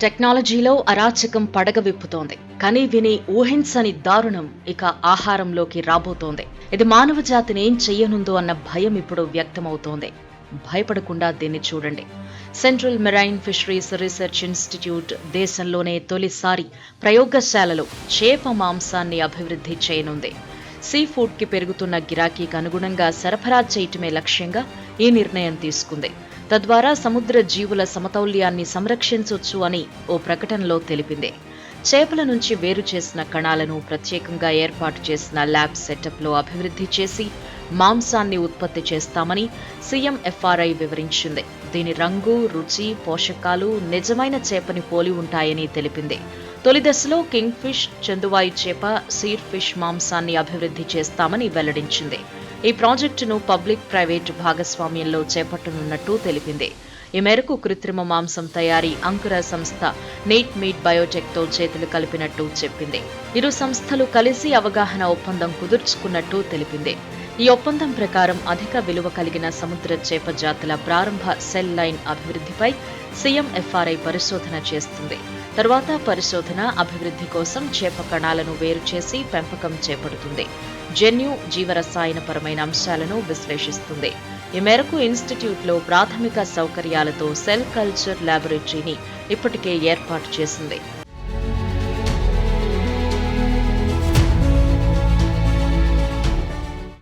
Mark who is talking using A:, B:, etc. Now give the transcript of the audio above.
A: టెక్నాలజీలో అరాచకం పడగ విప్పుతోంది. కానీ విని ఊహించని దారుణం ఇక ఆహారంలోకి రాబోతోంది. ఇది మానవ జాతిని ఏం చెయ్యనుందో అన్న భయం ఇప్పుడు వ్యక్తమవుతోంది. భయపడకుండా దీన్ని చూడండి. Central marine fisheries research institute దేశంలోనే తొలిసారి ప్రయోగశాలలో చేప మాంసాన్ని అభివృద్ధి చేయనుంది. సీ ఫుడ్ కి పెరుగుతున్న గిరాకీకి అనుగుణంగా సరఫరా చేయటమే లక్ష్యంగా ఈ నిర్ణయం తీసుకుంది. తద్వారా సముద్ర జీవుల సమతౌల్యాన్ని సంరక్షించొచ్చు అని ఓ ప్రకటనలో తెలిపింది. చేపల నుంచి వేరు చేసిన కణాలను ప్రత్యేకంగా ఏర్పాటు చేసిన ల్యాబ్ సెటప్లో అభివృద్ధి చేసి మాంసాన్ని ఉత్పత్తి చేస్తామని సీఎంఎఫ్ఆర్ఐ వివరించింది. దీని రంగు, రుచి, పోషకాలు నిజమైన చేపని పోలి ఉంటాయని తెలిపింది. తొలి దశలో కింగ్ ఫిష్, చందువాయి చేప, సీర్ ఫిష్ మాంసాన్ని అభివృద్ధి చేస్తామని వెల్లడించింది. ఈ ప్రాజెక్టును పబ్లిక్ ప్రైవేటు భాగస్వామ్యంలో చేపట్టనున్నట్టు తెలిపింది. ఈ మేరకు కృత్రిమ మాంసం తయారీ అంకుర సంస్థ నీట్ మీట్ బయోటెక్తో చేతులు కలిపినట్టు చెప్పింది. ఇరు సంస్థలు కలిసి అవగాహన ఒప్పందం కుదుర్చుకున్నట్టు తెలిపింది. ఈ ఒప్పందం ప్రకారం అధిక విలువ కలిగిన సముద్ర చేప జాతుల ప్రారంభ సెల్ లైన్ అభివృద్ధిపై సీఎంఎఫ్ఆర్ఐ పరిశోధన చేస్తుంది. తరువాత పరిశోధన, అభివృద్ధి కోసం చేప కణాలను వేరు చేసి పెంపకం చేపడుతుంది. జన్యు, జీవరసాయనపరమైన అంశాలను విశ్లేషిస్తుంది. ఈ మేరకు ఇన్స్టిట్యూట్లో ప్రాథమిక సౌకర్యాలతో సెల్ కల్చర్ ల్యాబొరేటరీని ఇప్పటికే ఏర్పాటు చేసింది.